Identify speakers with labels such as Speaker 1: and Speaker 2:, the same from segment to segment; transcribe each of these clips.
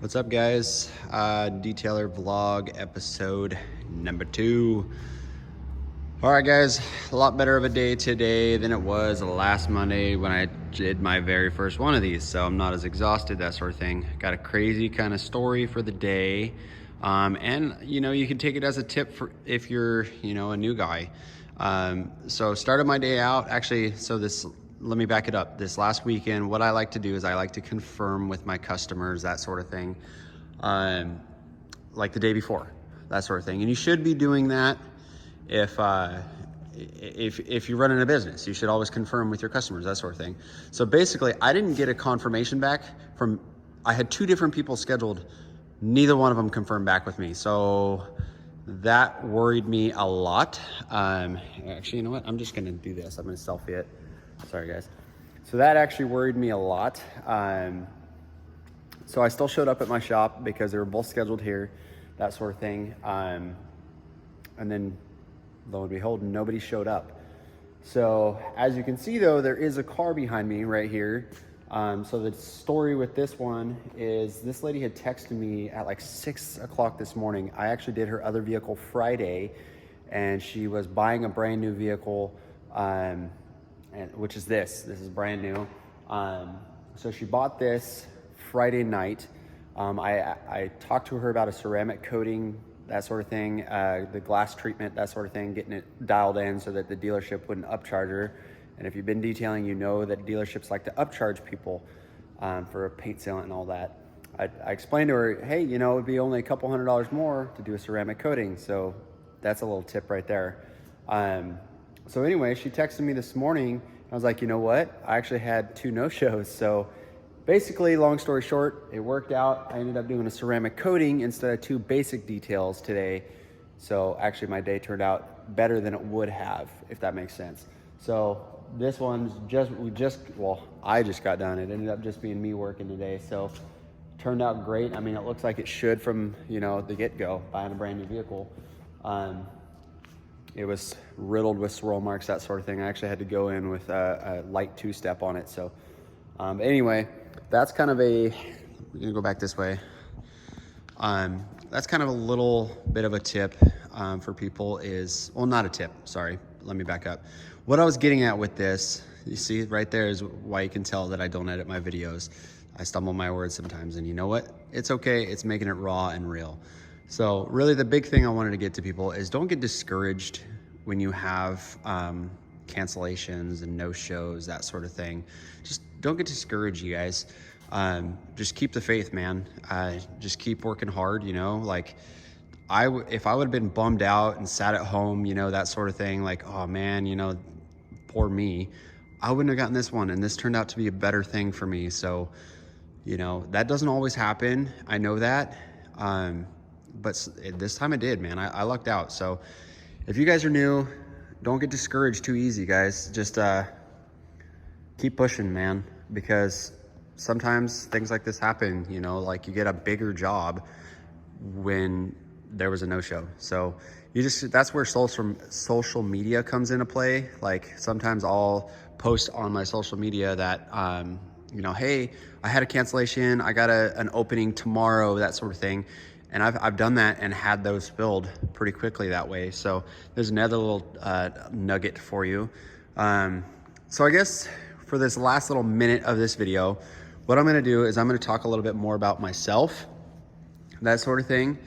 Speaker 1: What's up, guys? Detailer vlog episode number 2. All right, guys, a lot better of a day today than it was last Monday when I did my very first one of these, so I'm not as exhausted, that sort of thing. Got a crazy kind of story for the day, and you can take it as a tip for if you're a new guy. So started my day out actually. Let me back it up. This last weekend, what I like to do is I like to confirm with my customers, that sort of thing, like the day before, that sort of thing. And you should be doing that if you're running a business. You should always confirm with your customers, that sort of thing. So basically, I didn't get a confirmation back from, I had 2 different people scheduled. Neither one of them confirmed back with me. So that worried me a lot. Actually, you know what? I'm just gonna do this. I'm gonna selfie it. Sorry, guys. So that actually worried me a lot. So I still showed up at my shop because they were both scheduled here, that sort of thing. And then lo and behold, nobody showed up. So as you can see though, there is a car behind me right here. So the story with this one is this lady had texted me at like 6 o'clock this morning. I actually did her other vehicle Friday, and she was buying a brand new vehicle, which is this is brand new. So she bought this Friday night. I talked to her about a ceramic coating, that sort of thing, the glass treatment, that sort of thing, getting it dialed in so that the dealership wouldn't upcharge her. And if you've been detailing, you know that dealerships like to upcharge people for a paint sealant and all that. I explained to her, hey, it would be only a couple $100 more to do a ceramic coating. So that's a little tip right there. So anyway, she texted me this morning. I was like, you know what? I actually had 2 no-shows. So basically, long story short, it worked out. I ended up doing a ceramic coating instead of 2 basic details today. So actually my day turned out better than it would have, if that makes sense. So this one's I just got done. It ended up just being me working today. So turned out great. I mean, it looks like it should from, the get-go, buying a brand new vehicle. It was riddled with swirl marks, that sort of thing. I actually had to go in with a light 2-step on it. So anyway, that's kind of we're gonna go back this way. That's kind of a little bit of a tip for people not a tip, sorry. Let me back up. What I was getting at with this, you see right there is why you can tell that I don't edit my videos. I stumble my words sometimes, and you know what? It's okay, it's making it raw and real. So really the big thing I wanted to get to people is don't get discouraged when you have cancellations and no-shows, that sort of thing. Just don't get discouraged, you guys. Just keep the faith, man. Just keep working hard, like if I would have been bummed out and sat at home, that sort of thing, like, oh man, poor me, I wouldn't have gotten this one, and this turned out to be a better thing for me. So, that doesn't always happen. I know that. But this time it did, man. I lucked out. So if you guys are new, don't get discouraged too easy, guys. Just keep pushing, man, because sometimes things like this happen, like you get a bigger job when there was a no-show. So that's where social media comes into play. Like sometimes I'll post on my social media that, hey, I had a cancellation, I got an opening tomorrow, that sort of thing. And I've done that and had those filled pretty quickly that way. So there's another little nugget for you. So I guess for this last little minute of this video, what I'm gonna do is I'm gonna talk a little bit more about myself, that sort of thing.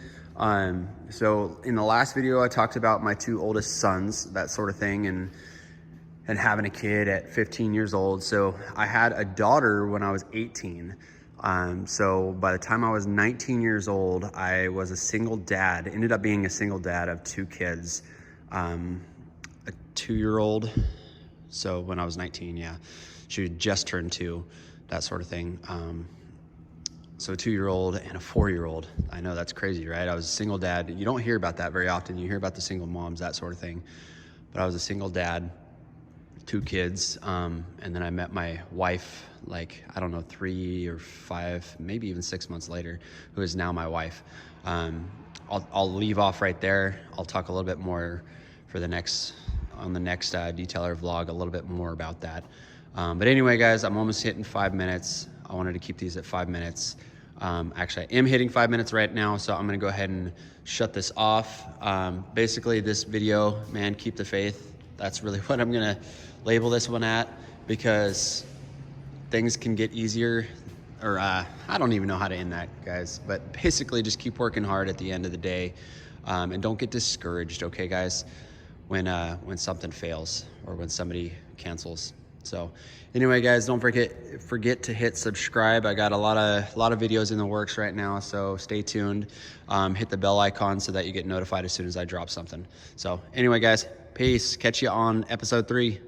Speaker 1: So in the last video, I talked about my 2 oldest sons, that sort of thing, and having a kid at 15 years old. So I had a daughter when I was 18. So by the time I was 19 years old, I was a single dad, ended up being a single dad of 2 kids, a 2-year-old. So when I was 19, yeah, she had just turned 2, that sort of thing. So a 2-year-old and a 4-year-old. I know that's crazy, right? I was a single dad. You don't hear about that very often. You hear about the single moms, that sort of thing. But I was a single dad, 2 kids, and then I met my wife, 3 or 5, maybe even 6 months later, who is now my wife. I'll leave off right there. I'll talk a little bit more on the next detailer vlog, a little bit more about that. But anyway, guys, I'm almost hitting 5 minutes. I wanted to keep these at 5 minutes. Actually, I am hitting 5 minutes right now, so I'm gonna go ahead and shut this off. Basically, this video, man, keep the faith. That's really what I'm gonna label this one at, because things can get easier, or I don't even know how to end that, guys, but basically just keep working hard at the end of the day, and don't get discouraged, okay, guys, when something fails or when somebody cancels. So anyway, guys, don't forget to hit subscribe. I got a lot of videos in the works right now, so stay tuned. Hit the bell icon so that you get notified as soon as I drop something. So anyway, guys, peace. Catch you on episode 3.